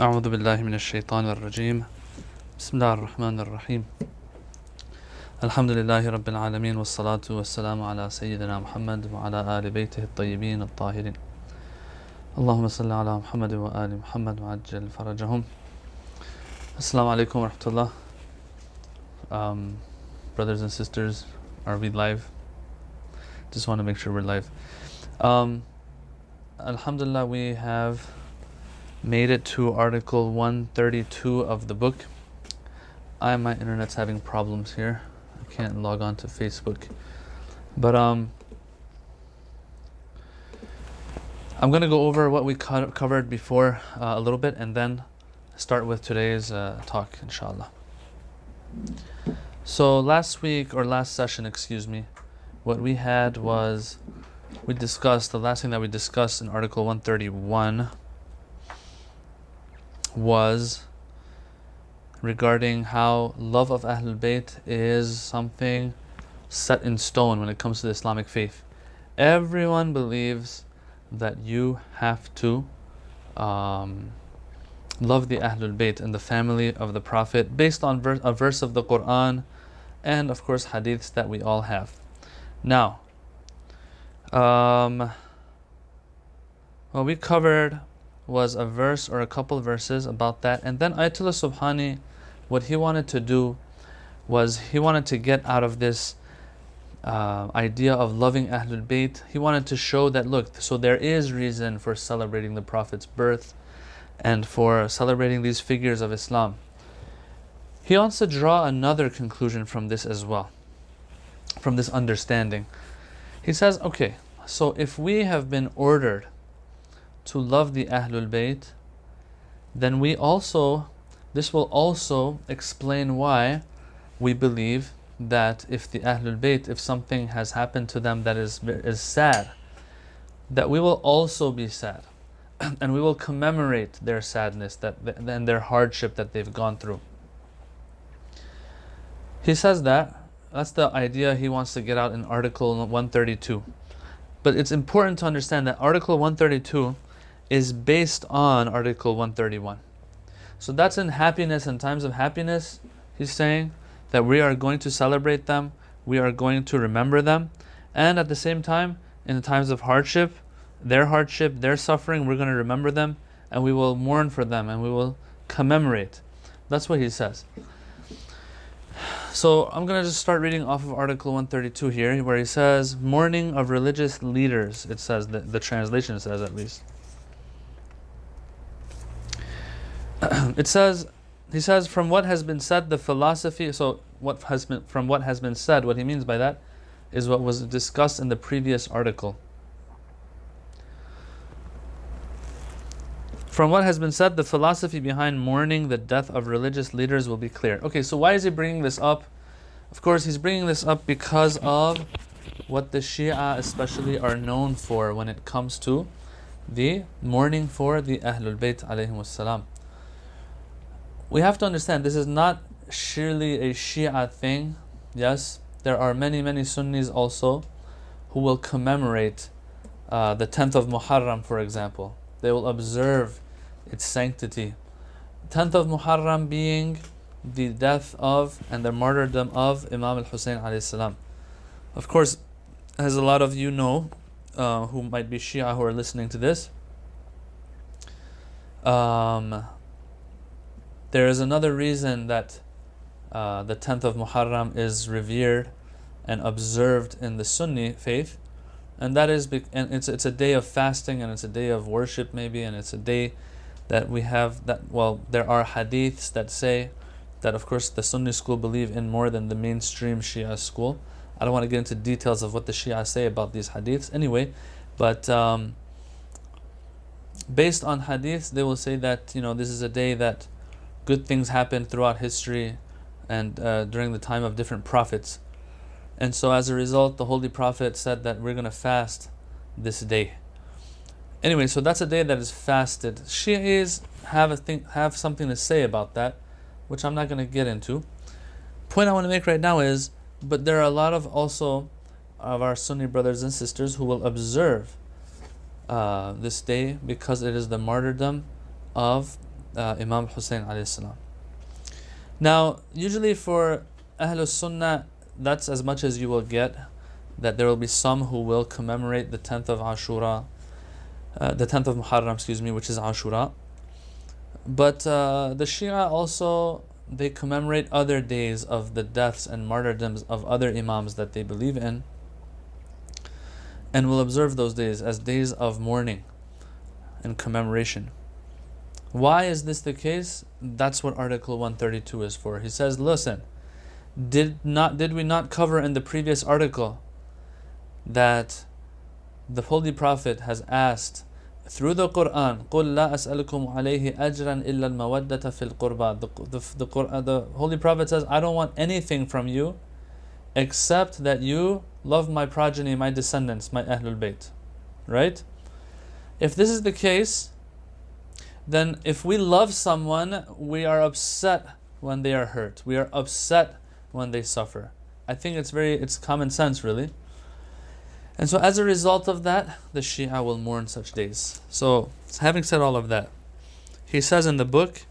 أعوذ بالله من الشيطان الرجيم بسم الله الرحمن الرحيم الحمد لله رب العالمين والصلاة والسلام على سيدنا محمد وعلى آل بيته الطيبين الطاهرين اللهم صل على محمد وآل محمد وعجل فرجهم. Assalamu alaikum wa rahmatullah. Brothers and sisters, are we live? Just want to make sure we're live. Alhamdulillah, we have made it to article 132 of the book. My internet's having problems here. I can't log on to Facebook. But I'm going to go over what we covered before a little bit and then start with today's talk, inshallah. So last session, what we had was, the last thing that we discussed in article 131 was regarding how love of Ahlul Bayt is something set in stone when it comes to the Islamic faith. Everyone believes that you have to love the Ahlul Bayt and the family of the Prophet based on a verse of the Quran and of course hadiths that we all have. Now, what we covered was a verse or a couple verses about that, and then Ayatollah Subhani, what he wanted to do was he wanted to get out of this idea of loving Ahlul Bayt. He wanted to show that, look, so there is reason for celebrating the Prophet's birth and for celebrating these figures of Islam. He wants to draw another conclusion from this as well, from this understanding. He says, okay, so if we have been ordered to love the Ahlul Bayt, then this will also explain why we believe that if the Ahlul Bayt, if something has happened to them that is sad, that we will also be sad and we will commemorate their sadness and their hardship that they've gone through. He says that's the idea he wants to get out in article 132. But it's important to understand that article 132 is based on article 131. So that's in happiness and times of happiness. He's saying that we are going to celebrate them, we are going to remember them, and at the same time, in the times of hardship, their suffering, we're going to remember them, and we will mourn for them, and we will commemorate. That's what he says. So I'm going to just start reading off of article 132 here, where he says, mourning of religious leaders, it says, the translation says at least. He says, from what has been said, the philosophy, from what has been said, what he means by that is what was discussed in the previous article. From what has been said, the philosophy behind mourning the death of religious leaders will be clear. Okay, so why is he bringing this up? Of course, he's bringing this up because of what the Shia especially are known for when it comes to the mourning for the Ahlul Bayt alayhim salam. We have to understand, this is not surely a Shia thing. Yes, there are many, many Sunnis also who will commemorate the 10th of Muharram, for example. They will observe its sanctity. 10th of Muharram being the death of and the martyrdom of Imam al-Hussein alayhi salam. Of course, as a lot of you know, who might be Shia who are listening to this, there is another reason that the 10th of Muharram is revered and observed in the Sunni faith, and that is it's a day of fasting, and it's a day of worship maybe, and it's a day that we have there are hadiths that say that, of course, the Sunni school believe in more than the mainstream Shia school. I don't want to get into details of what the Shia say about these hadiths anyway, but based on hadiths, they will say that this is a day that good things happened throughout history and during the time of different prophets. And so as a result, the Holy Prophet said that we're going to fast this day. Anyway, so that's a day that is fasted. Shi'is have something to say about that, which I'm not going to get into. Point I want to make right now is, but there are a lot of our Sunni brothers and sisters who will observe this day because it is the martyrdom of Imam Hussein alayhi salam. Now, usually for Ahlul Sunnah, that's as much as you will get, that there will be some who will commemorate the 10th of Ashura, the 10th of Muharram, which is Ashura. But the Shia also, they commemorate other days of the deaths and martyrdoms of other Imams that they believe in, and will observe those days as days of mourning and commemoration. Why is this the case? That's what Article 132 is for. He says, listen, did we not cover in the previous article that the Holy Prophet has asked through the Quran, قُلْ لَا أَسْأَلُكُمْ عَلَيْهِ أَجْرًا إِلَّا الْمَوَدَّةَ فِي الْقُرْبَى. The Holy Prophet says, I don't want anything from you except that you love my progeny, my descendants, my Ahlul Bayt. Right? If this is the case, then if we love someone, we are upset when they are hurt. We are upset when they suffer. I think it's common sense, really. And so as a result of that, the Shia will mourn such days. So, having said all of that, he says in the book,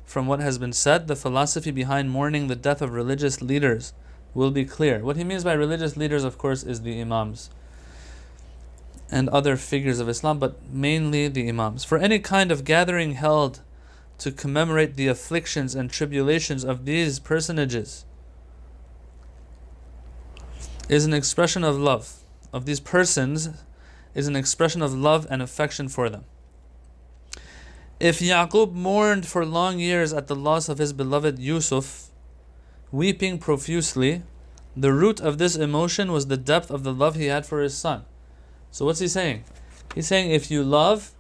from what has been said, the philosophy behind mourning the death of religious leaders will be clear. What he means by religious leaders, of course, is the Imams and other figures of Islam, but mainly the Imams. For any kind of gathering held to commemorate the afflictions and tribulations of these personages is an expression of love. Of these persons is an expression of love and affection for them. If Yaqub mourned for long years at the loss of his beloved Yusuf, weeping profusely, the root of this emotion was the depth of the love he had for his son. So what's he saying? He's saying if you love,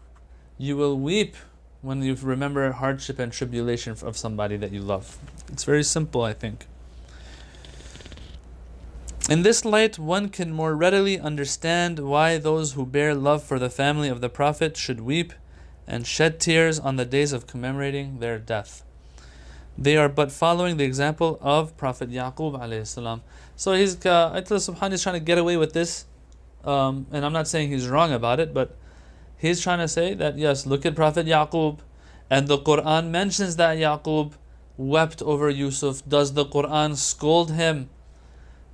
you will weep when you remember hardship and tribulation of somebody that you love. It's very simple, I think. In this light, one can more readily understand why those who bear love for the family of the Prophet should weep and shed tears on the days of commemorating their death. They are but following the example of Prophet Yaqub alayhi salam. So Ayatollah Subhani is trying to get away with this, and I'm not saying he's wrong about it, but he's trying to say that yes, look at Prophet Yaqub, and the Quran mentions that Yaqub wept over Yusuf. Does the Quran scold him?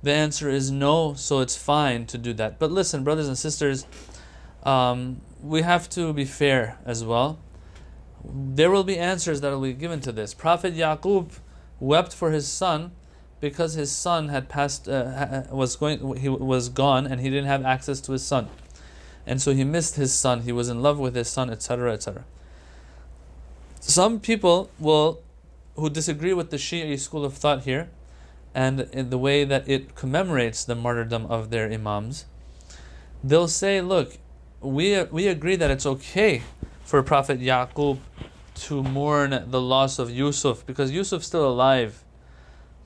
The answer is no, so it's fine to do that. But listen, brothers and sisters, we have to be fair as well. There will be answers that will be given to this. Prophet Yaqub wept for his son because his son had he was gone and he didn't have access to his son. And so he missed his son, he was in love with his son, etc., etc. Some people who disagree with the Shia school of thought here, and in the way that it commemorates the martyrdom of their Imams, they'll say, look, we agree that it's okay for Prophet Yaqub to mourn the loss of Yusuf, because Yusuf's still alive.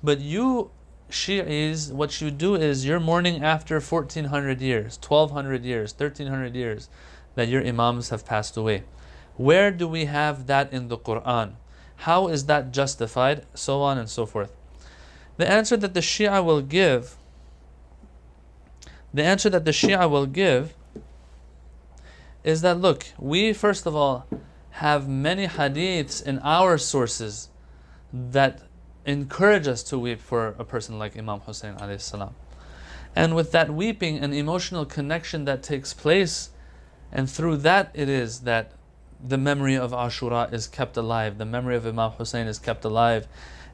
But you, Shi'is, what you do is you're mourning after 1400 years, 1200 years, 1300 years that your Imams have passed away. Where do we have that in the Quran? How is that justified? So on and so forth. The answer that the Shia will give is that, look, we first of all have many hadiths in our sources that encourage us to weep for a person like Imam Hussein alayhi salam. And with that weeping and emotional connection that takes place, and through that it is that the memory of Ashura is kept alive, the memory of Imam Hussein is kept alive.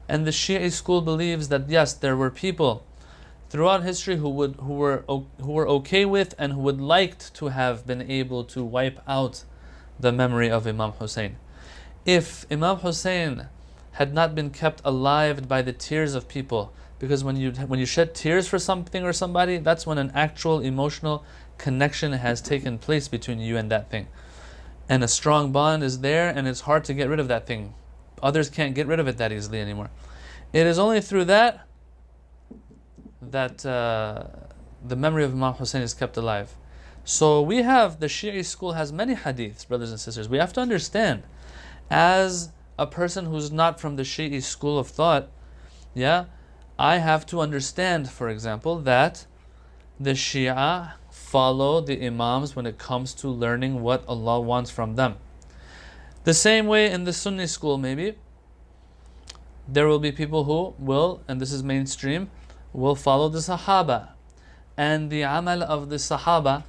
And the Shia school believes that yes, there were people throughout history who were okay with and who would like to have been able to wipe out the memory of Imam Hussein. If Imam Hussein had not been kept alive by the tears of people, because when you shed tears for something or somebody, that's when an actual emotional connection has taken place between you and that thing, and a strong bond is there, and it's hard to get rid of that thing. Others can't get rid of it that easily anymore. It is only through that the memory of Imam Hussein is kept alive. So we have, the Shia school has many hadiths, brothers and sisters. We have to understand, as a person who's not from the Shia school of thought, I have to understand, for example, that the Shia follow the Imams when it comes to learning what Allah wants from them. The same way in the Sunni school, maybe, there will be people who will, and this is mainstream, will follow the Sahaba. And the amal of the Sahaba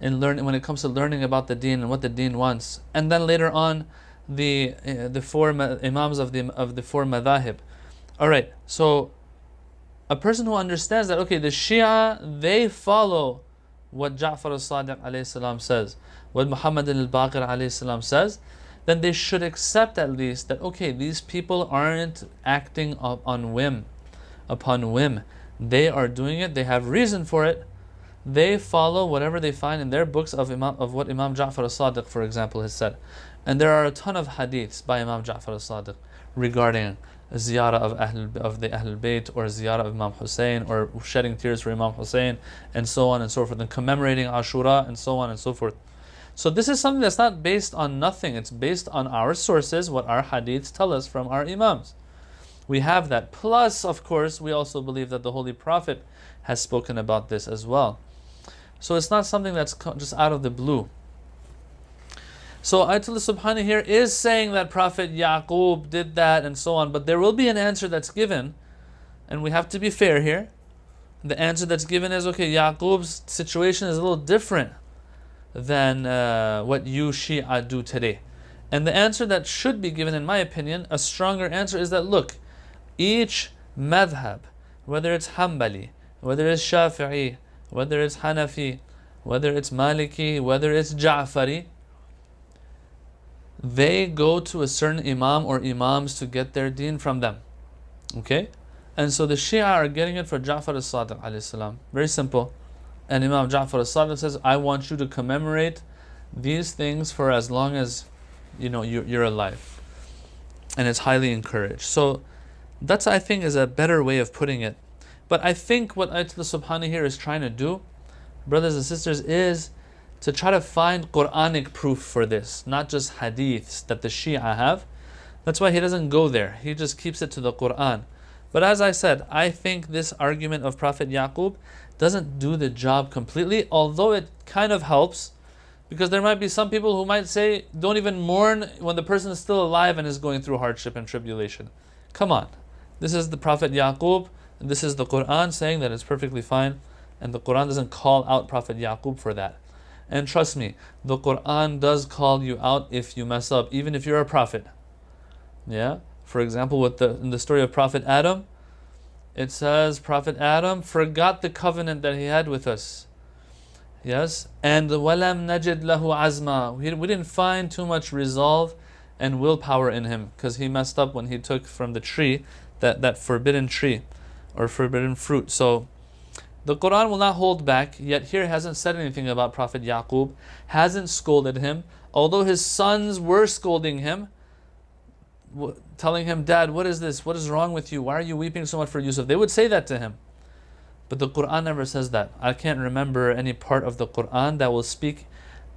in learning, when it comes to learning about the deen and what the deen wants. And then later on, the four imams of the four madhahib. Alright, so a person who understands that, okay, the Shia, they follow what Ja'far al-Sadiq alayhi salam says, what Muhammad al-Baqir alayhi salam says, then they should accept at least that, okay, these people aren't acting upon whim. They are doing it, they have reason for it. They follow whatever they find in their books of what Imam Ja'far al-Sadiq, for example, has said. And there are a ton of hadiths by Imam Ja'far al-Sadiq regarding ziyarah of the Ahlul Bayt, or ziyarah of Imam Hussein, or shedding tears for Imam Hussein, and so on and so forth, and commemorating Ashura, and so on and so forth. So this is something that's not based on nothing. It's based on our sources, what our hadiths tell us from our imams. We have that. Plus, of course, we also believe that the Holy Prophet has spoken about this as well. So it's not something that's just out of the blue. So Ayatollah Subhani here is saying that Prophet Yaqub did that and so on, but there will be an answer that's given, and we have to be fair here. The answer that's given is, okay, Yaqub's situation is a little different than what you Shia do today. And the answer that should be given, in my opinion, a stronger answer, is that, look, each madhab, whether it's Hanbali, whether it's Shafi'i, whether it's Hanafi, whether it's Maliki, whether it's Ja'fari, they go to a certain imam or imams to get their deen from them. Okay? And so the Shia are getting it for Ja'far al-Sadiq alayhi salam. Very simple. And Imam Ja'far al-Sadiq says, I want you to commemorate these things for as long as you're alive. And it's highly encouraged. So that's, I think, is a better way of putting it. But I think what Ayatollah Subhani here is trying to do, brothers and sisters, is to try to find Quranic proof for this, not just hadiths that the Shia have. That's why he doesn't go there. He just keeps it to the Quran. But as I said, I think this argument of Prophet Yaqub doesn't do the job completely, although it kind of helps, because there might be some people who might say, don't even mourn when the person is still alive and is going through hardship and tribulation. Come on. This is the Prophet Yaqub, and this is the Quran saying that it's perfectly fine, and the Quran doesn't call out Prophet Yaqub for that. And trust me, the Quran does call you out if you mess up, even if you're a prophet. Yeah? For example, in the story of Prophet Adam, it says Prophet Adam forgot the covenant that he had with us. Yes? And وَلَمْ نَجِدْ لَهُ عَزْمًا. We didn't find too much resolve and willpower in him, because he messed up when he took from the tree, that forbidden tree, or forbidden fruit. So the Quran will not hold back, yet here hasn't said anything about Prophet Yaqub, hasn't scolded him, although his sons were scolding him, telling him, Dad, what is this? What is wrong with you? Why are you weeping so much for Yusuf? They would say that to him. But the Quran never says that. I can't remember any part of the Quran that will speak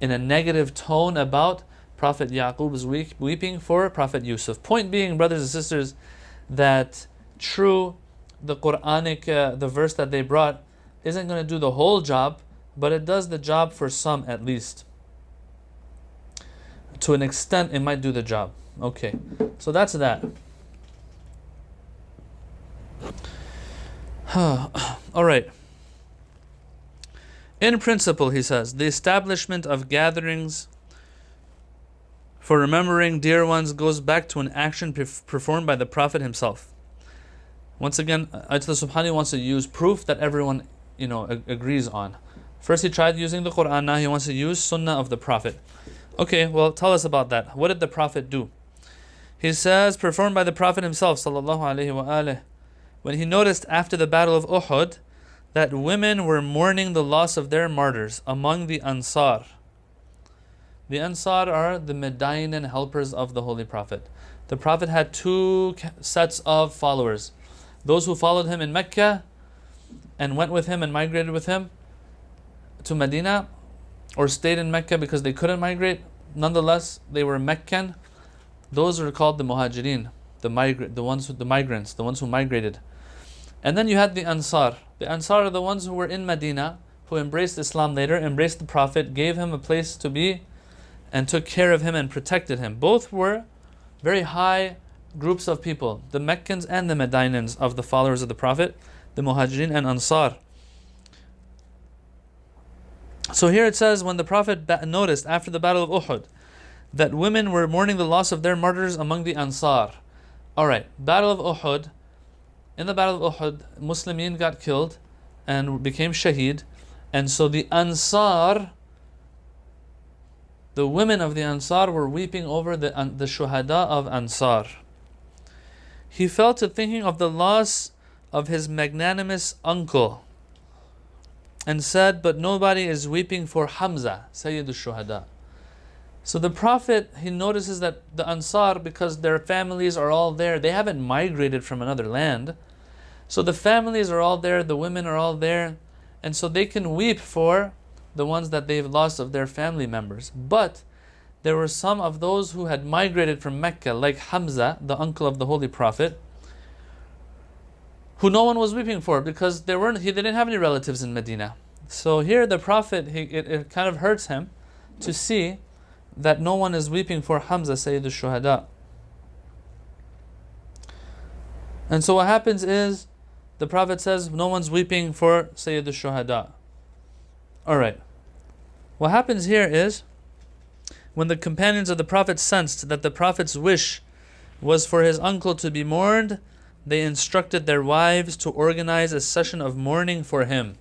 in a negative tone about Prophet Yaqub's weeping for Prophet Yusuf. Point being, brothers and sisters, that true, the Quranic, the verse that they brought isn't going to do the whole job, but it does the job for some at least. To an extent, it might do the job. Okay, so that's that. Alright. In principle, he says, the establishment of gatherings for remembering dear ones goes back to an action performed by the Prophet himself. Once again, Ayatollah Subhani wants to use proof that everyone agrees on. First he tried using the Quran, now he wants to use Sunnah of the Prophet. Okay, well, tell us about that. What did the Prophet do? He says, performed by the Prophet himself, sallallahu alaihi wasallam, when he noticed after the battle of Uhud that women were mourning the loss of their martyrs among the Ansar. The Ansar are the Medinaean helpers of the Holy Prophet. The Prophet had two sets of followers. Those who followed him in Mecca and went with him and migrated with him to Medina, or stayed in Mecca because they couldn't migrate. Nonetheless, they were Meccan. Those are called the Muhajirin, the migrants, the ones who migrated. And then you had the Ansar. The Ansar are the ones who were in Medina, who embraced Islam later, embraced the Prophet, gave him a place to be, and took care of him and protected him. Both were very high groups of people, the Meccans and the Medinans of the followers of the Prophet, the Muhajirin and Ansar. So here it says, when the Prophet noticed after the Battle of Uhud that women were mourning the loss of their martyrs among the Ansar. Alright, Battle of Uhud. In the Battle of Uhud, Muslimin got killed and became shaheed. And so the Ansar, the women of the Ansar, were weeping over the shuhada of Ansar. He fell to thinking of the loss of his magnanimous uncle and said, but nobody is weeping for Hamza, Sayyid al-Shuhada. So the Prophet, he notices that the Ansar, because their families are all there, they haven't migrated from another land. So the families are all there, the women are all there, and so they can weep for the ones that they've lost of their family members. But there were some of those who had migrated from Mecca, like Hamza, the uncle of the Holy Prophet, who no one was weeping for because they didn't have any relatives in Medina. So here the Prophet, it kind of hurts him to see that no one is weeping for Hamza, Sayyid al-Shuhada. And so what happens is, the Prophet says, no one's weeping for Sayyid al-Shuhada. Alright. What happens here is, when the companions of the Prophet sensed that the Prophet's wish was for his uncle to be mourned, they instructed their wives to organize a session of mourning for him,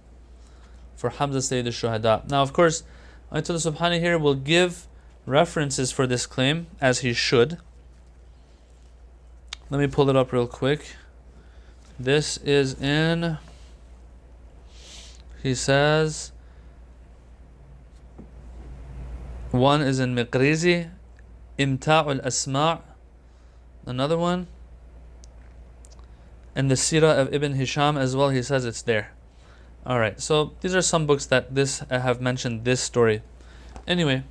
for Hamza Sayyid al-Shuhada. Now, of course, Allah subhanahu here will give references for this claim, as he should. Let me pull it up real quick. This is in, he says, one is in Miqrizi, Imta'ul Asma', another one, and the Sirah of Ibn Hisham as well, he says it's there. Alright, so these are some books that have mentioned this story. Anyway,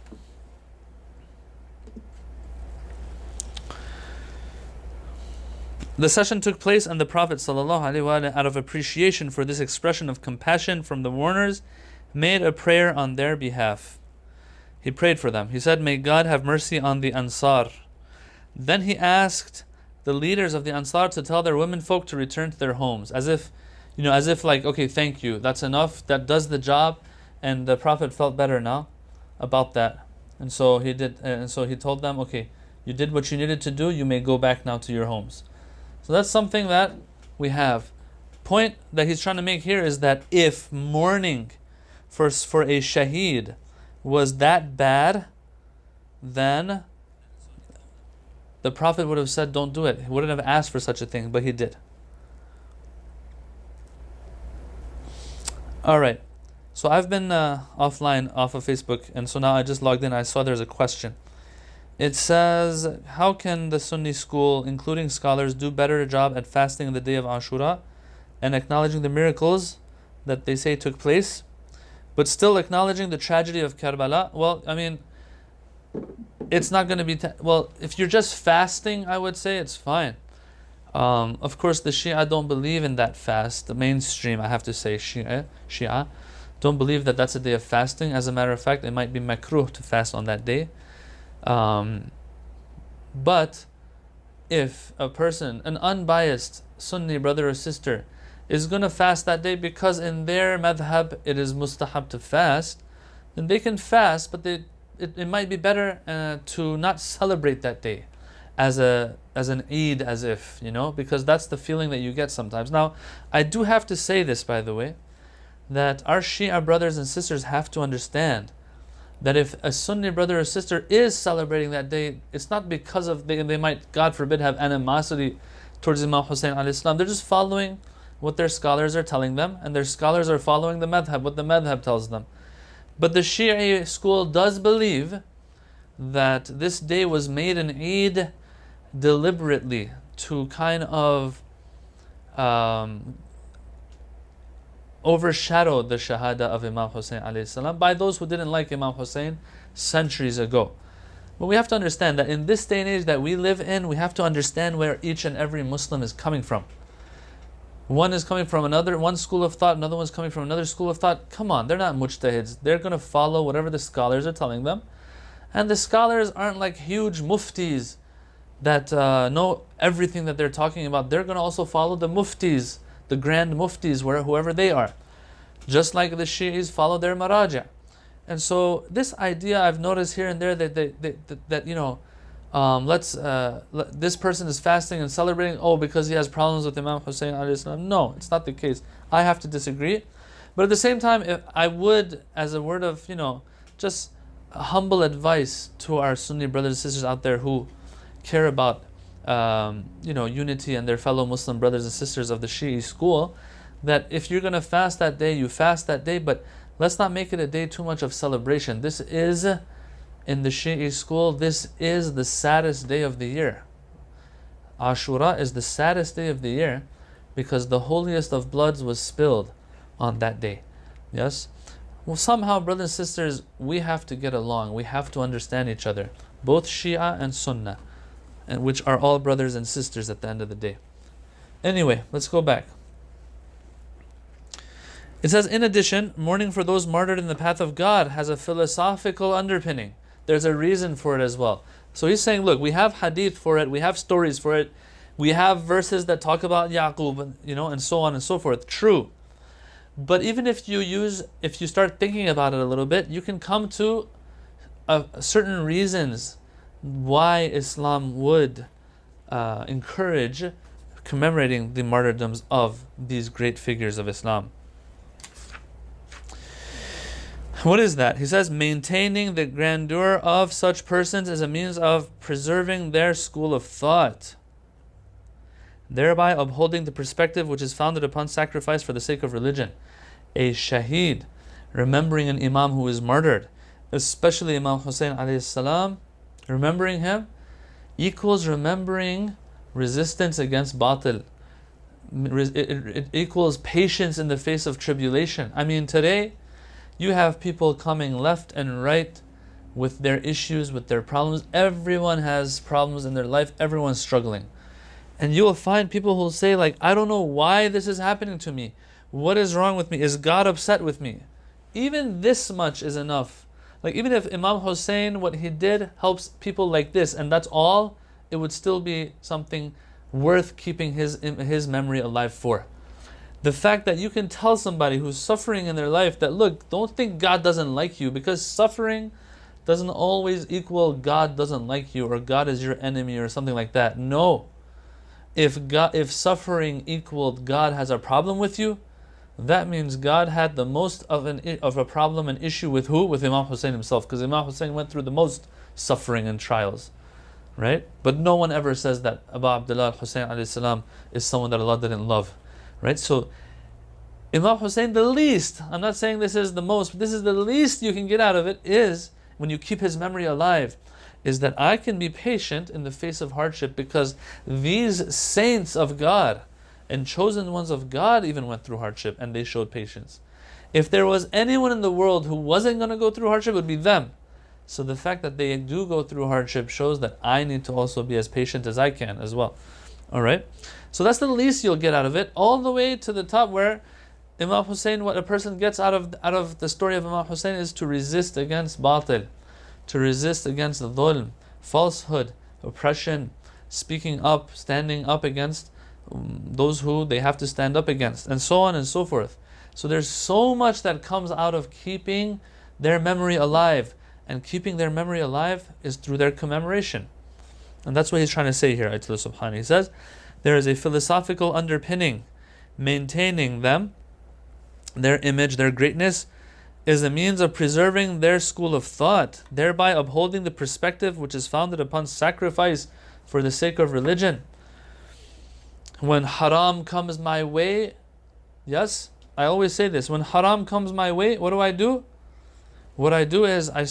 the session took place, and the Prophet ﷺ, out of appreciation for this expression of compassion from the mourners, made a prayer on their behalf. He prayed for them. He said, may God have mercy on the Ansar. Then he asked the leaders of the Ansar to tell their women folk to return to their homes, as if like, okay, thank you, that's enough, that does the job. And the Prophet felt better now about that. And so he did, and so he told them, okay, you did what you needed to do, you may go back now to your homes. So that's something that we have. Point that he's trying to make here is that if mourning for a shaheed was that bad, then the Prophet would have said, don't do it. He wouldn't have asked for such a thing, but he did. Alright, so I've been offline off of Facebook, and so now I just logged in. I saw there's a question. It says, how can the Sunni school, including scholars, do better job at fasting on the day of Ashura and acknowledging the miracles that they say took place, but still acknowledging the tragedy of Karbala? Well, I mean, it's not going to be... well, if you're just fasting, I would say it's fine. Of course, the Shia don't believe in that fast. The mainstream, I have to say, Shia don't believe that that's a day of fasting. As a matter of fact, it might be makruh to fast on that day. But if a person, an unbiased Sunni brother or sister, is going to fast that day because in their madhab it is mustahab to fast, then they can fast, but it might be better to not celebrate that day as an Eid, as if, because that's the feeling that you get sometimes. Now, I do have to say this, by the way, that our Shia brothers and sisters have to understand that if a Sunni brother or sister is celebrating that day, it's not because of they might, God forbid, have animosity towards Imam Hussein alayhi salam. They're just following what their scholars are telling them, and their scholars are following the madhab, what the madhab tells them. But the Shia school does believe that this day was made an Eid deliberately to kind of overshadow the Shahada of Imam Hussein alayhi salam by those who didn't like Imam Hussein centuries ago. But we have to understand that in this day and age that we live in, we have to understand where each and every Muslim is coming from. One is coming from one school of thought, another one's coming from another school of thought. Come on, they're not mujtahids. They're going to follow whatever the scholars are telling them. And the scholars aren't like huge muftis that know everything that they're talking about. They're going to also follow the muftis, the grand muftis, whoever they are. Just like the Shi'is follow their maraja. And so this idea I've noticed here and there that this person is fasting and celebrating, because he has problems with Imam Hussein alayhi salam. No, it's not the case. I have to disagree. But at the same time, if I would, as a word of, just humble advice to our Sunni brothers and sisters out there who care about, unity and their fellow Muslim brothers and sisters of the Shi'i school, that if you're going to fast that day, you fast that day, but let's not make it a day too much of celebration. This is, in the Shi'i school, this is the saddest day of the year. Ashura is the saddest day of the year because the holiest of bloods was spilled on that day. Yes? Well, somehow, brothers and sisters, we have to get along. We have to understand each other. Both Shia and Sunnah, and which are all brothers and sisters at the end of the day. Anyway, let's go back. It says, in addition, mourning for those martyred in the path of God has a philosophical underpinning. There's a reason for it as well. So he's saying, look, we have hadith for it, we have stories for it, we have verses that talk about Yaqub, and so on and so forth. True. But even if you start thinking about it a little bit, you can come to certain reasons why Islam would encourage commemorating the martyrdoms of these great figures of Islam. What is that? He says, maintaining the grandeur of such persons is a means of preserving their school of thought, thereby upholding the perspective which is founded upon sacrifice for the sake of religion. A shaheed, remembering an imam who is martyred, especially Imam Hussein alayhi salam, remembering him equals remembering resistance against batil. It equals patience in the face of tribulation. I mean, today you have people coming left and right with their issues, with their problems. Everyone has problems in their life. Everyone's struggling. And you will find people who will say, I don't know why this is happening to me. What is wrong with me? Is God upset with me? Even this much is enough. Even if Imam Hussein, what he did helps people like this, and that's all, it would still be something worth keeping his memory alive for. The fact that you can tell somebody who's suffering in their life that, look, don't think God doesn't like you, because suffering doesn't always equal God doesn't like you or God is your enemy or something like that. No. If suffering equaled God has a problem with you, that means God had the most of a problem and issue with who? With Imam Hussein himself, because Imam Hussein went through the most suffering and trials, right? But no one ever says that Abu Abdullah Hussein alayhi salam is someone that Allah didn't love, right? So Imam Hussein, the least, I'm not saying this is the most, but this is the least you can get out of it, is when you keep his memory alive, is that I can be patient in the face of hardship because these saints of God and chosen ones of God even went through hardship and they showed patience. If there was anyone in the world who wasn't going to go through hardship, it would be them. So the fact that they do go through hardship shows that I need to also be as patient as I can as well. Alright? So that's the least you'll get out of it, all the way to the top where Imam Hussein, what a person gets out of the story of Imam Hussein is to resist against batil, to resist against the dhulm, falsehood, oppression, speaking up, standing up against those who they have to stand up against, and so on and so forth. So there's so much that comes out of keeping their memory alive, and keeping their memory alive is through their commemoration. And that's what he's trying to say here, Ayatollah Subhani. He says, there is a philosophical underpinning. Maintaining them, their image, their greatness, is a means of preserving their school of thought, thereby upholding the perspective which is founded upon sacrifice for the sake of religion. When haram comes my way, yes, I always say this, when haram comes my way, what do? What I do is I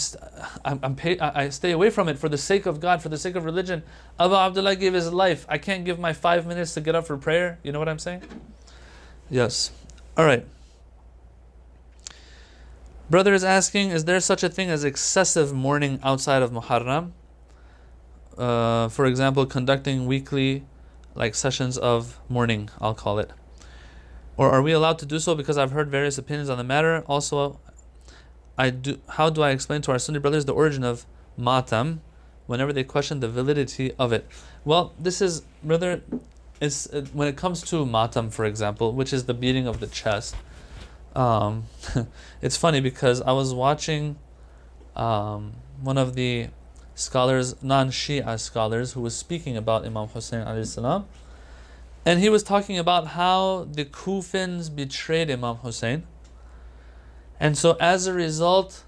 stay away from it for the sake of God, for the sake of religion. Abu Abdullah gave his life. I can't give my 5 minutes to get up for prayer. You know what I'm saying? Yes. Alright. Brother is asking, is there such a thing as excessive mourning outside of Muharram? For example, conducting weekly sessions of mourning, I'll call it. Or are we allowed to do so? Because I've heard various opinions on the matter. Also, how do I explain to our Sunni brothers the origin of matam, whenever they question the validity of it. Well, this is rather, it's when it comes to matam, for example, which is the beating of the chest. Um, it's funny because I was watching one of the scholars, non-Shia scholars, who was speaking about Imam Hussein alayhi salam, and he was talking about how the Kufans betrayed Imam Hussein, and so as a result,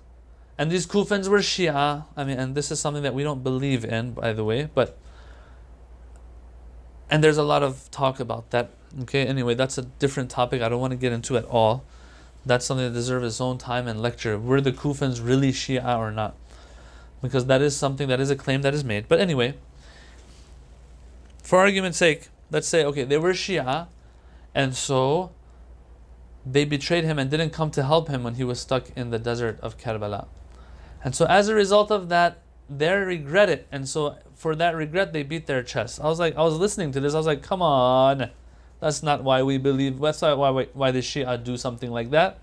and these Kufans were Shia. I mean, and this is something that we don't believe in, by the way, and there's a lot of talk about that. Okay, anyway, that's a different topic. I don't want to get into at all. That's something that deserves its own time and lecture. Were the Kufans really Shia or not? Because that is something, that is a claim that is made. But anyway, for argument's sake, let's say, okay, they were Shia, and so they betrayed him and didn't come to help him when he was stuck in the desert of Karbala. And so as a result of that, they regret it. And so for that regret, they beat their chest. I was listening to this, I was like, come on. That's not why we believe, that's not why the Shia do something like that.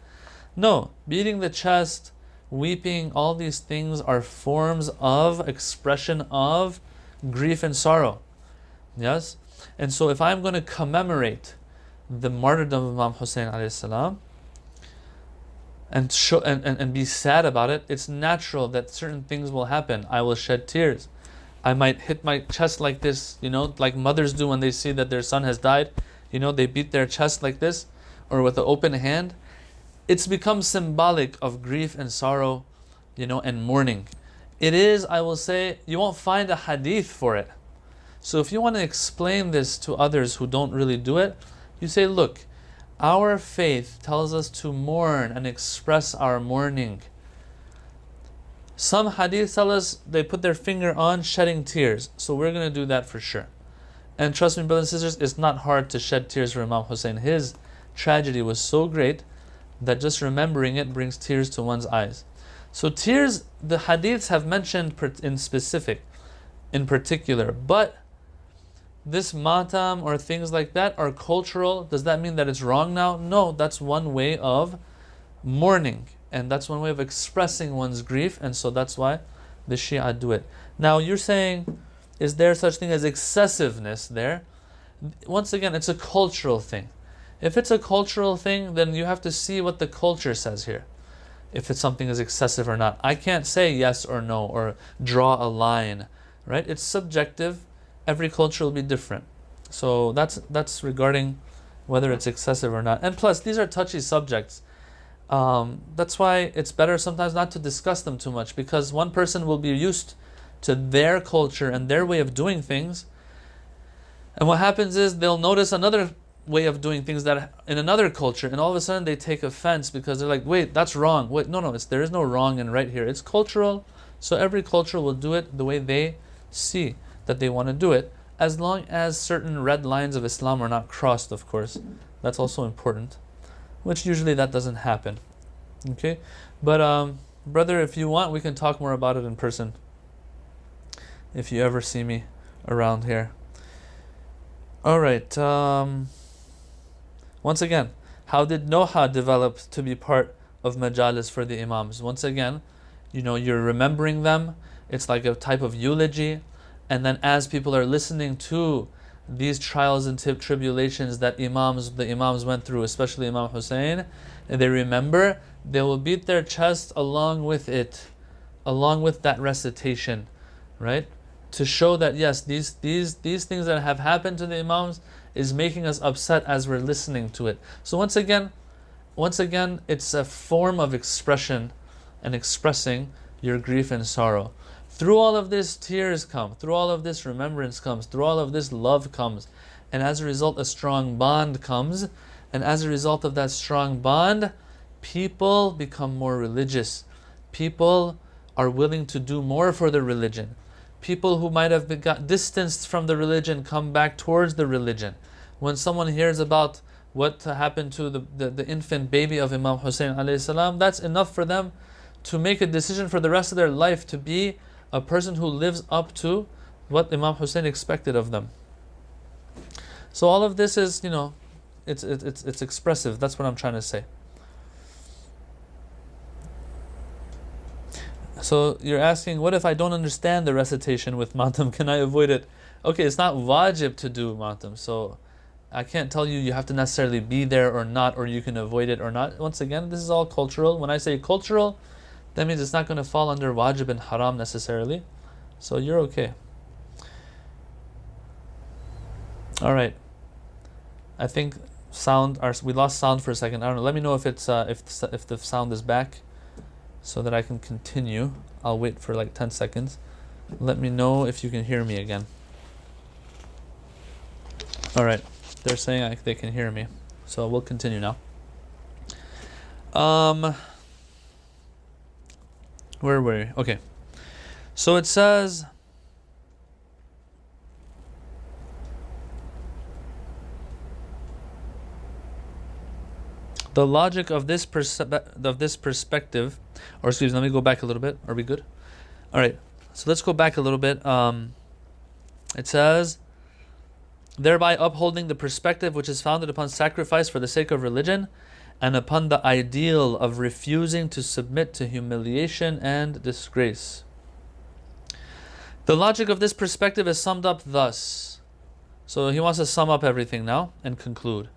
No, beating the chest, weeping, all these things are forms of expression of grief and sorrow. Yes? And so if I'm going to commemorate the martyrdom of Imam Hussein alayhi salam, and be sad about it, it's natural that certain things will happen. I will shed tears. I might hit my chest like this, like mothers do when they see that their son has died. They beat their chest like this, or with an open hand. It's become symbolic of grief and sorrow, and mourning. It is, I will say, you won't find a hadith for it. So if you want to explain this to others who don't really do it, you say, look, our faith tells us to mourn and express our mourning. Some hadith tell us they put their finger on shedding tears. So we're going to do that for sure. And trust me, brothers and sisters, it's not hard to shed tears for Imam Hussein. His tragedy was so great that just remembering it brings tears to one's eyes. So tears, the hadiths have mentioned in particular, but this matam or things like that are cultural. Does that mean that it's wrong now? No, that's one way of mourning, and that's one way of expressing one's grief, and so that's why the Shia do it. Now you're saying, is there such thing as excessiveness there? Once again, it's a cultural thing. If it's a cultural thing, then you have to see what the culture says here. If it's something is excessive or not. I can't say yes or no or draw a line, right? It's subjective. Every culture will be different. So that's regarding whether it's excessive or not. And plus, these are touchy subjects. That's why it's better sometimes not to discuss them too much, because one person will be used to their culture and their way of doing things, and what happens is they'll notice another way of doing things that in another culture, and all of a sudden they take offense because they're like, wait, that's wrong. Wait, no, there is no wrong and right here. It's cultural. So every culture will do it the way they see that they want to do it, as long as certain red lines of Islam are not crossed, of course. That's also important, which usually that doesn't happen. Okay, but brother, if you want, we can talk more about it in person if you ever see me around here. All right. Once again, how did Noha develop to be part of majalis for the imams? Once again, you're remembering them. It's like a type of eulogy. And then as people are listening to these trials and tribulations that the imams went through, especially Imam Hussein, and they remember, they will beat their chest along with it, along with that recitation, right? To show that yes, these things that have happened to the imams is making us upset as we're listening to it. So once again, it's a form of expression and expressing your grief and sorrow. Through all of this, tears come. Through all of this, remembrance comes. Through all of this, love comes. And as a result, a strong bond comes. And as a result of that strong bond, people become more religious. People are willing to do more for the religion. People who might have got distanced from the religion come back towards the religion. When someone hears about what happened to the infant baby of Imam Hussein alayhi salam, that's enough for them to make a decision for the rest of their life to be a person who lives up to what Imam Hussein expected of them. So all of this is, it's expressive. That's what I'm trying to say. So So you're asking, what if I don't understand the recitation with matam? Can I avoid it? Okay, it's not wajib to do matam, so I can't tell you you have to necessarily be there or not, or you can avoid it or not. Once again, this is all cultural. When I say cultural, that means it's not going to fall under wajib and haram necessarily. So you're okay. All right. I think we lost sound for a second. I don't know. Let me know if it's if the sound is back, so that I can continue. I'll wait for like 10 seconds. Let me know if you can hear me again. All right. They're saying they can hear me, so we'll continue now. Where were we? Okay. So it says, the logic of this perspective, or excuse me, let me go back a little bit. Are we good? All right. So let's go back a little bit. It says, thereby upholding the perspective which is founded upon sacrifice for the sake of religion, and upon the ideal of refusing to submit to humiliation and disgrace. The logic of this perspective is summed up thus. So he wants to sum up everything now and conclude.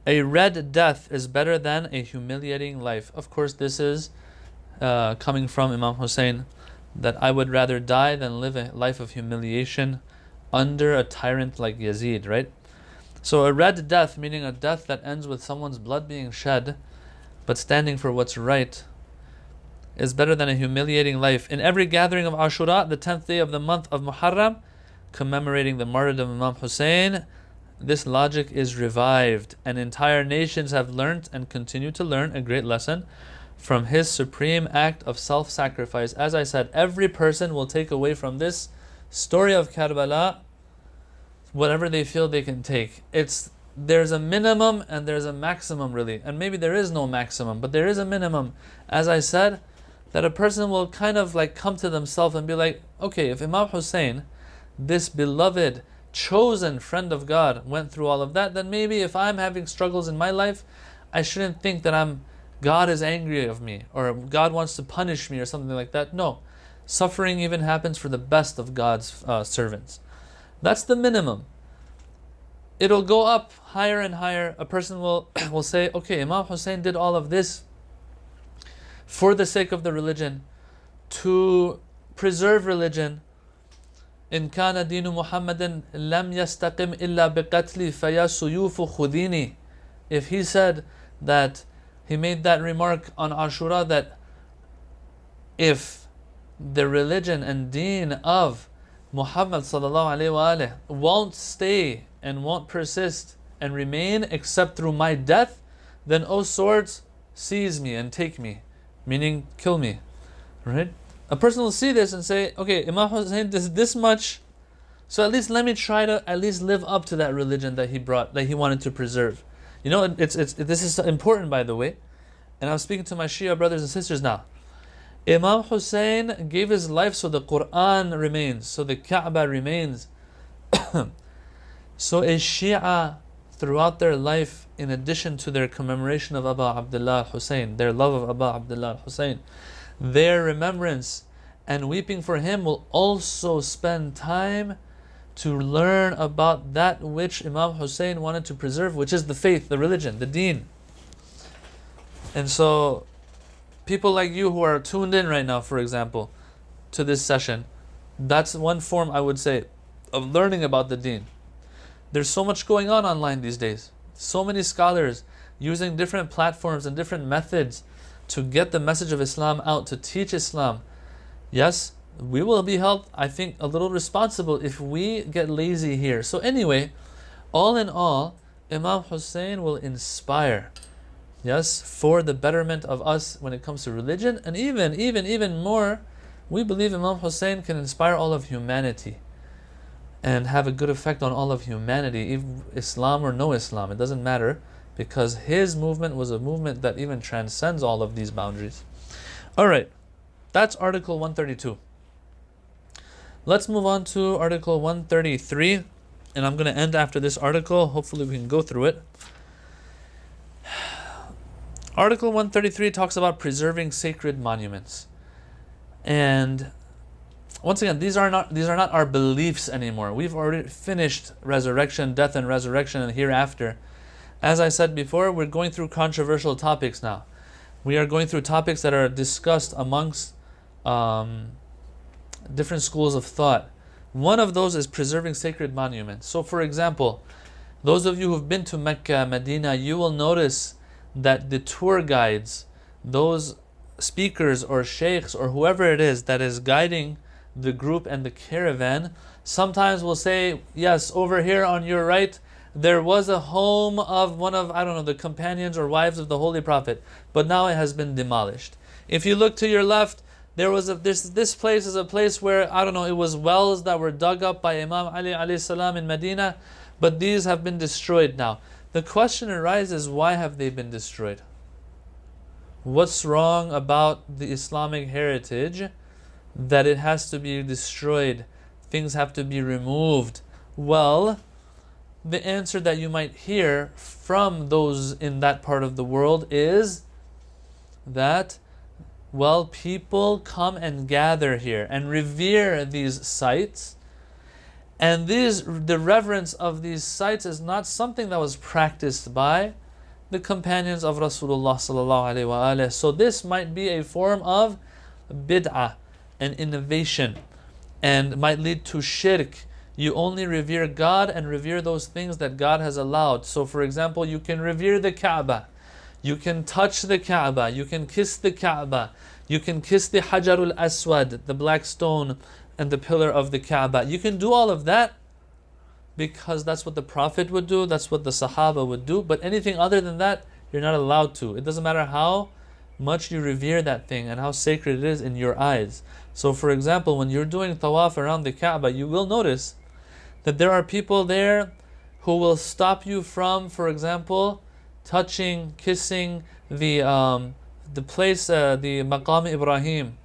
A red death is better than a humiliating life. Of course, this is coming from Imam Hussein, that I would rather die than live a life of humiliation under a tyrant like Yazid, right? So a red death, meaning a death that ends with someone's blood being shed, but standing for what's right, is better than a humiliating life. In every gathering of Ashura, the 10th day of the month of Muharram, commemorating the martyrdom of Imam Hussein, this logic is revived, and entire nations have learnt and continue to learn a great lesson from his supreme act of self-sacrifice. As I said, every person will take away from this story of Karbala whatever they feel they can take. There's a minimum and there's a maximum, really, and maybe there is no maximum, but there is a minimum. As I said, that a person will kind of like come to themselves and be like, okay, if Imam Hussein, this beloved, chosen friend of God, went through all of that, then maybe if I'm having struggles in my life, I shouldn't think that God is angry of me, or God wants to punish me, or something like that. No, suffering even happens for the best of God's servants. That's the minimum. It'll go up higher and higher. A person will say, okay, Imam Hussein did all of this for the sake of the religion, to preserve religion. In kana dinu Muhammadin lam yastaqim illa biqatli faya suyufu khudini. If he said that, he made that remark on Ashura, that if the religion and deen of Muhammad sallallahu alaihi wasallam won't stay and won't persist and remain except through my death, then O swords, seize me and take me, meaning kill me, right? A person will see this and say, okay, Imam Hussein did this much, so at least let me try to at least live up to that religion that he brought, that he wanted to preserve. You know, this is important, by the way, and I'm speaking to my Shia brothers and sisters now. Imam Hussein gave his life so the Quran remains, so the Kaaba remains. So a Shia, throughout their life, in addition to their commemoration of Abu Abdullah Hussein, their love of Abu Abdullah Hussein, their remembrance and weeping for him, will also spend time to learn about that which Imam Hussein wanted to preserve, which is the faith, the religion, the deen. And so people like you who are tuned in right now, for example, to this session, that's one form, I would say, of learning about the deen. There's so much going on online these days. So many scholars using different platforms and different methods to get the message of Islam out, to teach Islam. Yes, we will be held, I think, a little responsible if we get lazy here. So anyway, all in all, Imam Hussein will inspire, yes, for the betterment of us when it comes to religion, and even more, we believe Imam Hussein can inspire all of humanity and have a good effect on all of humanity, Islam or no Islam, it doesn't matter, because his movement was a movement that even transcends all of these boundaries. Alright, that's Article 132. Let's move on to Article 133, and I'm going to end after this article. Hopefully we can go through it. Article 133 talks about preserving sacred monuments. And once again, these are not our beliefs anymore. We've already finished resurrection, death and resurrection and hereafter. As I said before, we're going through controversial topics now. We are going through topics that are discussed amongst different schools of thought. One of those is preserving sacred monuments. So for example, those of you who've been to Mecca, Medina, you will notice that the tour guides, those speakers or sheikhs or whoever it is that is guiding the group and the caravan, sometimes will say, yes, over here on your right, there was a home of one of, I don't know, the companions or wives of the Holy Prophet, but now it has been demolished. If you look to your left, there was this place is a place where, I don't know, it was wells that were dug up by Imam Ali alayhi salam in Medina, but these have been destroyed now. The question arises, why have they been destroyed? What's wrong about the Islamic heritage that it has to be destroyed? Things have to be removed. Well, the answer that you might hear from those in that part of the world is that, well, people come and gather here and revere these sites. And the reverence of these sites is not something that was practiced by the companions of Rasulullah sallallahu alaihi wasallam. So this might be a form of bid'ah, an innovation, and might lead to shirk. You only revere God and revere those things that God has allowed. So for example, you can revere the Kaaba, you can touch the Kaaba, you can kiss the Kaaba, you can kiss the Hajarul Aswad, the black stone and the pillar of the Kaaba. You can do all of that because that's what the Prophet would do, that's what the Sahaba would do. But anything other than that, you're not allowed to. It doesn't matter how much you revere that thing and how sacred it is in your eyes. So for example, when you're doing tawaf around the Kaaba, you will notice that there are people there who will stop you from, for example, touching, kissing the place, the Maqam Ibrahim,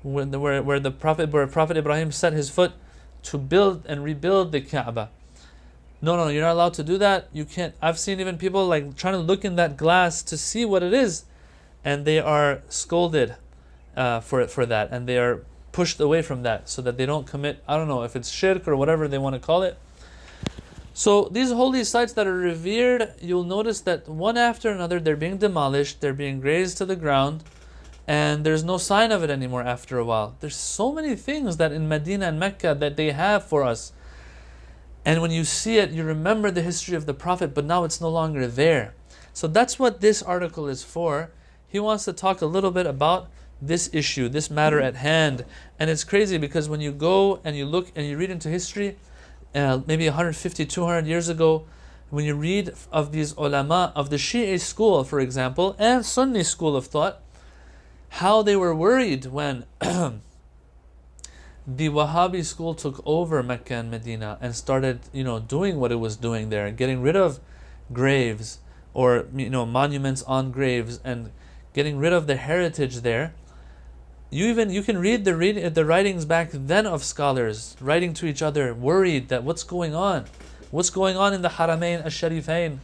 where Prophet Ibrahim set his foot to build and rebuild the Kaaba. No, you're not allowed to do that. You can't. I've seen even people like trying to look in that glass to see what it is, and they are scolded for that, and they are pushed away from that so that they don't commit, I don't know if it's shirk or whatever they want to call it. So these holy sites that are revered, you'll notice that one after another they're being demolished, they're being razed to the ground, and there's no sign of it anymore after a while. There's so many things that in Medina and Mecca that they have for us. And when you see it, you remember the history of the Prophet, but now it's no longer there. So that's what this article is for. He wants to talk a little bit about this issue, this matter at hand. And it's crazy because when you go and you look and you read into history, maybe 150, 200 years ago, when you read of these ulama of the Shia school, for example, and Sunni school of thought, how they were worried when the Wahhabi school took over Mecca and Medina and started, doing what it was doing there, getting rid of graves or monuments on graves and getting rid of the heritage there. You can read the writings back then of scholars writing to each other, worried that what's going on in the Haramain Ash-Sharifain,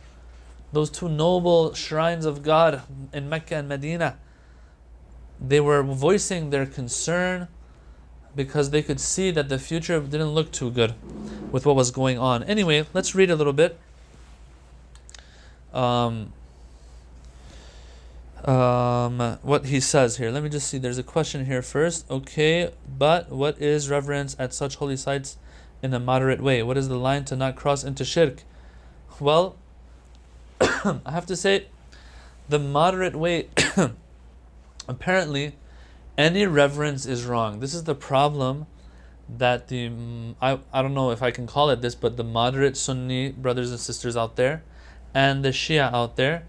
those two noble shrines of God in Mecca and Medina. They were voicing their concern because they could see that the future didn't look too good with what was going on. Anyway, let's read a little bit. What he says here. Let me just see. There's a question here first. Okay, but what is reverence at such holy sites in a moderate way? What is the line to not cross into shirk? Well, I have to say, the moderate way, apparently, any reverence is wrong. This is the problem that I don't know if I can call it this, but the moderate Sunni brothers and sisters out there and the Shia out there,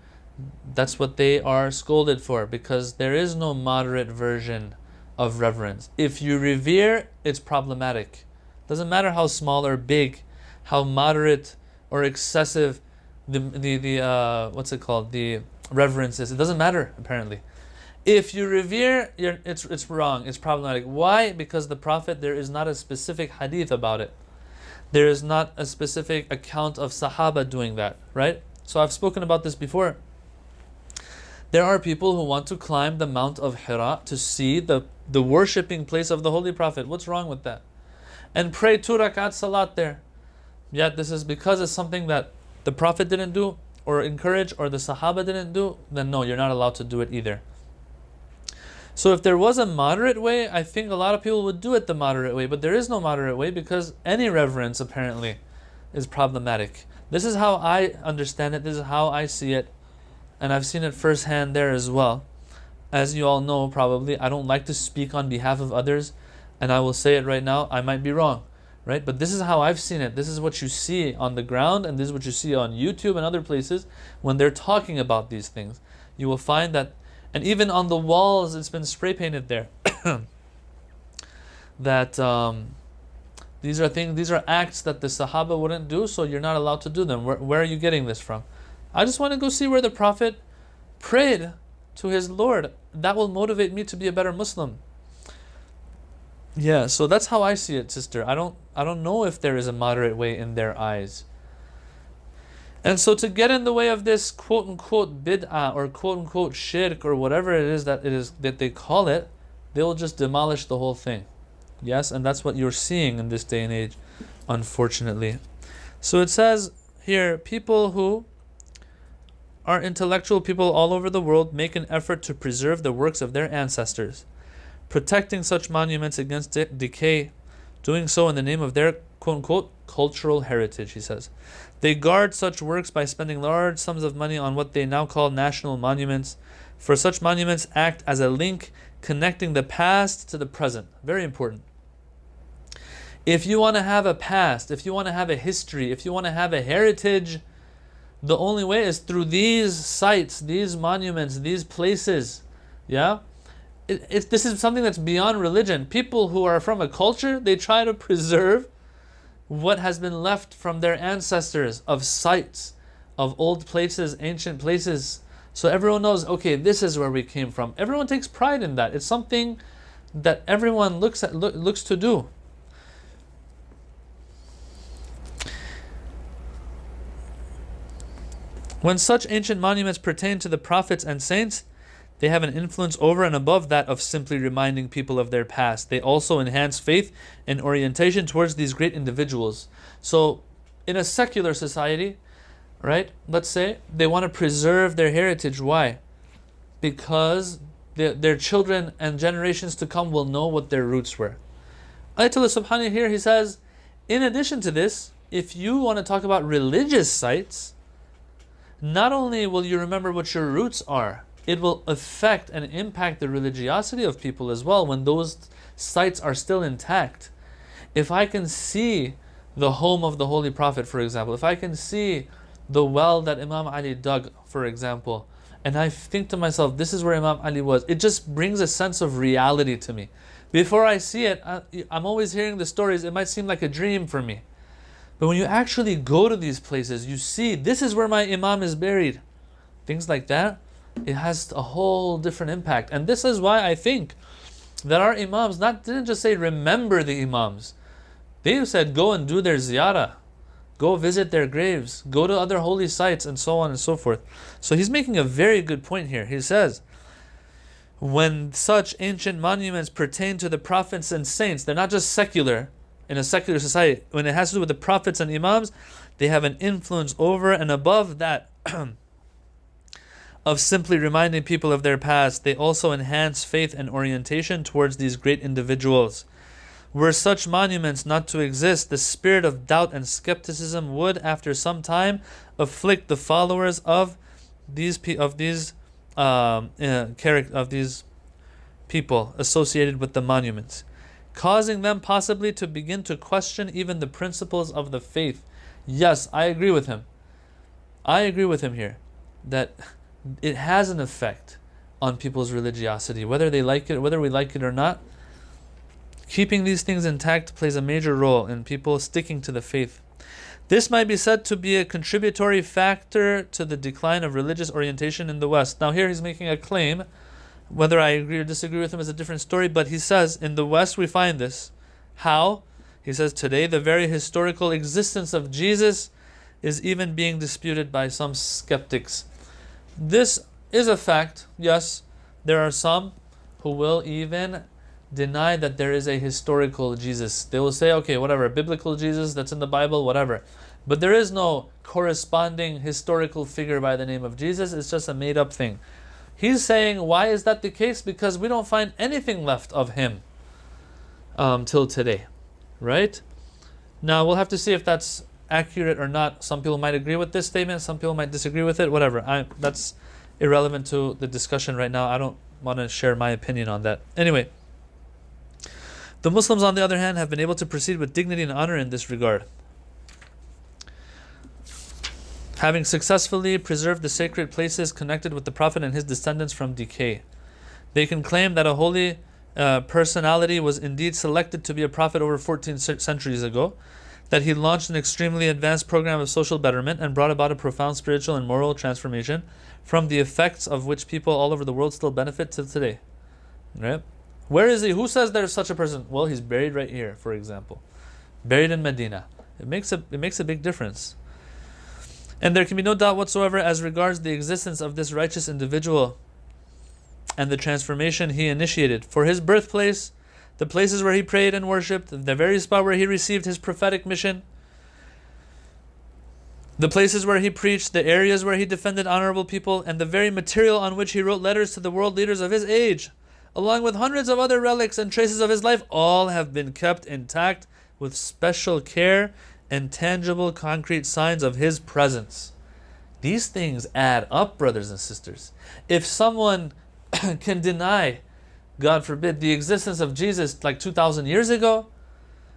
that's what they are scolded for, because there is no moderate version of reverence. If you revere, it's problematic. Doesn't matter how small or big, how moderate or excessive the what's it called, the reverence is. It doesn't matter apparently. If you revere, it's wrong. It's problematic. Why? Because the Prophet, there is not a specific hadith about it. There is not a specific account of Sahaba doing that, right? So I've spoken about this before. There are people who want to climb the Mount of Hira to see the the worshipping place of the Holy Prophet. What's wrong with that? And pray 2 rakat salat there. Yet this is because it's something that the Prophet didn't do, or encourage, or the Sahaba didn't do, then no, you're not allowed to do it either. So if there was a moderate way, I think a lot of people would do it the moderate way, but there is no moderate way because any reverence apparently is problematic. This is how I understand it, this is how I see it, and I've seen it firsthand there as well. As you all know probably, I don't like to speak on behalf of others, and I will say it right now, I might be wrong, right? But this is how I've seen it. This is what you see on the ground, and this is what you see on YouTube and other places when they're talking about these things. You will find that, and even on the walls, it's been spray painted there, that these are acts that the Sahaba wouldn't do, so you're not allowed to do them. Where are you getting this from? I just want to go see where the Prophet prayed to his Lord. That will motivate me to be a better Muslim. Yeah, so that's how I see it, sister. I don't know if there is a moderate way in their eyes. And so to get in the way of this quote unquote bid'ah or quote unquote shirk or whatever it is that they call it, they will just demolish the whole thing. Yes, and that's what you're seeing in this day and age, unfortunately. So it says here, people who are intellectual people all over the world make an effort to preserve the works of their ancestors, protecting such monuments against decay, doing so in the name of their quote-unquote cultural heritage, he says. They guard such works by spending large sums of money on what they now call national monuments, for such monuments act as a link connecting the past to the present. Very important. If you want to have a past, if you want to have a history, if you want to have a heritage, the only way is through these sites, these monuments, these places. Yeah? This is something that's beyond religion. People who are from a culture, they try to preserve what has been left from their ancestors of sites, of old places, ancient places. So everyone knows, okay, this is where we came from. Everyone takes pride in that. It's something that everyone looks to do. When such ancient monuments pertain to the prophets and saints, they have an influence over and above that of simply reminding people of their past. They also enhance faith and orientation towards these great individuals. So, in a secular society, right, let's say, they want to preserve their heritage. Why? Because their children and generations to come will know what their roots were. Ayatollah Subhani here, he says, in addition to this, if you want to talk about religious sites, not only will you remember what your roots are, it will affect and impact the religiosity of people as well when those sites are still intact. If I can see the home of the Holy Prophet, for example, if I can see the well that Imam Ali dug, for example, and I think to myself, this is where Imam Ali was, it just brings a sense of reality to me. Before I see it, I'm always hearing the stories, it might seem like a dream for me. But when you actually go to these places, you see, this is where my Imam is buried. Things like that, it has a whole different impact. And this is why I think that our Imams didn't just say remember the Imams. They said go and do their ziyarah. Go visit their graves. Go to other holy sites and so on and so forth. So he's making a very good point here. He says, when such ancient monuments pertain to the prophets and saints, they're not just secular, in a secular society. When it has to do with the prophets and Imams, they have an influence over and above that of simply reminding people of their past. They also enhance faith and orientation towards these great individuals. Were such monuments not to exist, the spirit of doubt and skepticism would, after some time, afflict the followers of these people associated with the monuments, causing them possibly to begin to question even the principles of the faith. Yes, I agree with him. I agree with him here that it has an effect on people's religiosity, whether they like it, whether we like it or not. Keeping these things intact plays a major role in people sticking to the faith. This might be said to be a contributory factor to the decline of religious orientation in the West. Now here he's making a claim. Whether I agree or disagree with him is a different story, but he says in the West we find this. How? He says today the very historical existence of Jesus is even being disputed by some skeptics. This is a fact. Yes, there are some who will even deny that there is a historical Jesus. They will say, okay, whatever, biblical Jesus that's in the Bible, whatever. But there is no corresponding historical figure by the name of Jesus. It's just a made up thing. He's saying, why is that the case? Because we don't find anything left of him till today, right? Now, we'll have to see if that's accurate or not. Some people might agree with this statement. Some people might disagree with it. Whatever. That's irrelevant to the discussion right now. I don't want to share my opinion on that. Anyway, the Muslims, on the other hand, have been able to proceed with dignity and honor in this regard, having successfully preserved the sacred places connected with the Prophet and his descendants from decay. They can claim that a holy personality was indeed selected to be a prophet over 14 centuries ago, that he launched an extremely advanced program of social betterment and brought about a profound spiritual and moral transformation, from the effects of which people all over the world still benefit till today. Right? Where is he? Who says there's such a person? Well, he's buried right here, for example. Buried in Medina. It makes a big difference. And there can be no doubt whatsoever as regards the existence of this righteous individual and the transformation he initiated. For his birthplace, the places where he prayed and worshipped, the very spot where he received his prophetic mission, the places where he preached, the areas where he defended honorable people, and the very material on which he wrote letters to the world leaders of his age, along with hundreds of other relics and traces of his life, all have been kept intact with special care and tangible, concrete signs of his presence. These things add up, brothers and sisters. If someone can deny, God forbid, the existence of Jesus like 2,000 years ago,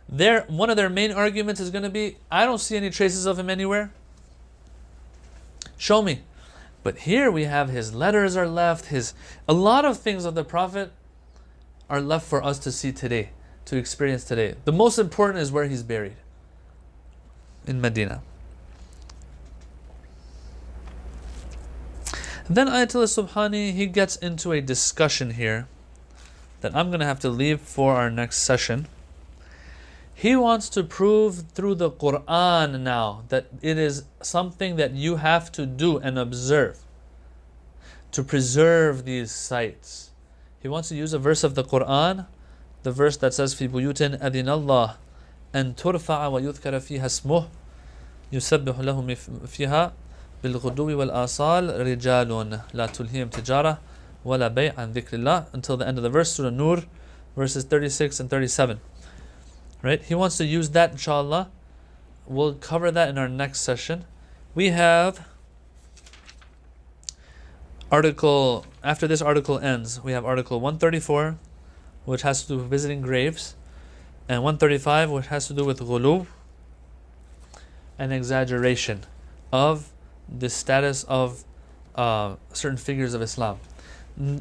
one of their main arguments is going to be, I don't see any traces of him anywhere. Show me. But here we have his letters are left, a lot of things of the Prophet are left for us to see today, to experience today. The most important is where he's buried, in Medina. Then Ayatollah Subhani, he gets into a discussion here that I'm going to have to leave for our next session. He wants to prove through the Quran now that it is something that you have to do and observe to preserve these sites. He wants to use a verse of the Quran, the verse that says, في بيوت أذن الله أن ترفع ويذكر فيها اسمه يسبح له فيها بالغدو والآصال رجال لا تلهيهم تجارة ولا بيع عن ذكر الله, until the end of the verse, Surah Nur, verses 36 and 37. Right? He wants to use that, inshallah. We'll cover that in our next session. We have after this article ends, we have article 134, which has to do with visiting graves, and 135, which has to do with ghulub, an exaggeration of the status of certain figures of Islam.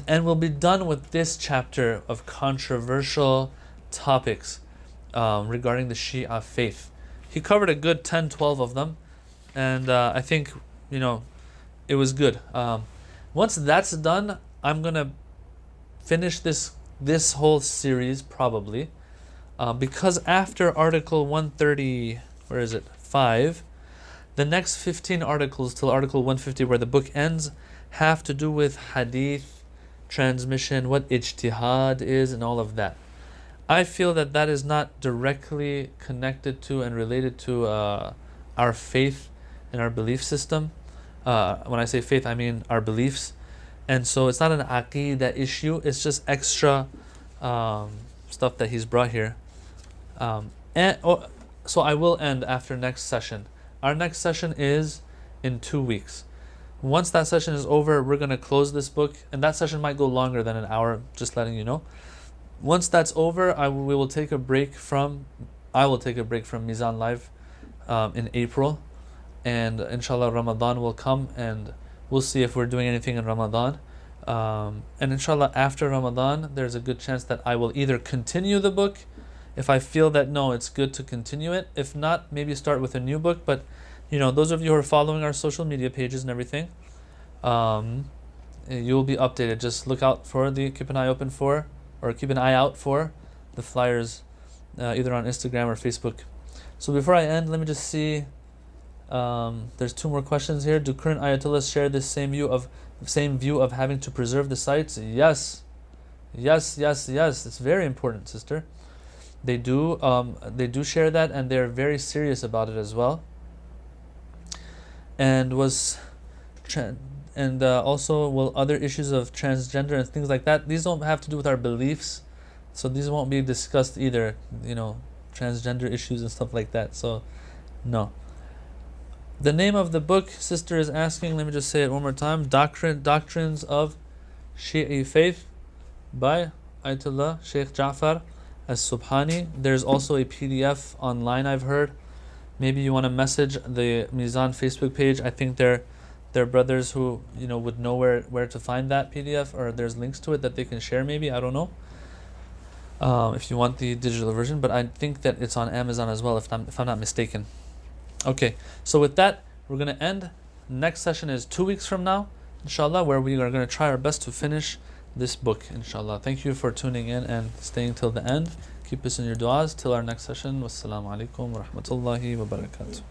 And we'll be done with this chapter of controversial topics regarding the Shia faith. He covered a good 10, 12 of them, and I think, it was good. Once that's done, I'm going to finish this whole series probably, because after article 130, 5, the next 15 articles till article 150, where the book ends, have to do with hadith, transmission, what ijtihad is, and all of that. I feel that is not directly connected to and related to our faith and our belief system. When I say faith, I mean our beliefs. And so it's not an aqidah issue, it's just extra stuff that he's brought here. So I will end after next session. Our next session is in 2 weeks. Once that session is over, we're going to close this book, and that session might go longer than an hour, just letting you know. Once that's over, I will take a break from Mizan Live in April, and inshallah Ramadan will come, and we'll see if we're doing anything in Ramadan. And inshallah after Ramadan, there's a good chance that I will either continue the book, if I feel that no, it's good to continue it. If not, maybe start with a new book. But those of you who are following our social media pages and everything, you'll be updated. Just keep an eye out for the flyers, either on Instagram or Facebook. So before I end, let me just see. There's 2 more questions here. Do current Ayatollahs share this same view of having to preserve the sites? Yes, Yes, yes, yes. It's very important, sister. They do share that, and they're very serious about it as well. And was, tra- and also, well, other issues of transgender and things like that. These don't have to do with our beliefs, so these won't be discussed either. Transgender issues and stuff like that. So, no. The name of the book, sister is asking. Let me just say it one more time. Doctrines of Shia Faith by Ayatollah Shaykh Ja'far as-Subhani. There's also a PDF online, I've heard. Maybe you want to message the Mizan Facebook page. I think they're brothers who would know where to find that PDF, or there's links to it that they can share. Maybe, I don't know. If you want the digital version, but I think that it's on Amazon as well, if I'm not mistaken. Okay, so with that, we're gonna end. Next session is 2 weeks from now, inshallah, where we are gonna try our best to finish this book, inshallah. Thank you for tuning in and staying till the end. Keep us in your du'as till our next session. Wassalamu alaikum wa rahmatullahi wa barakatuh.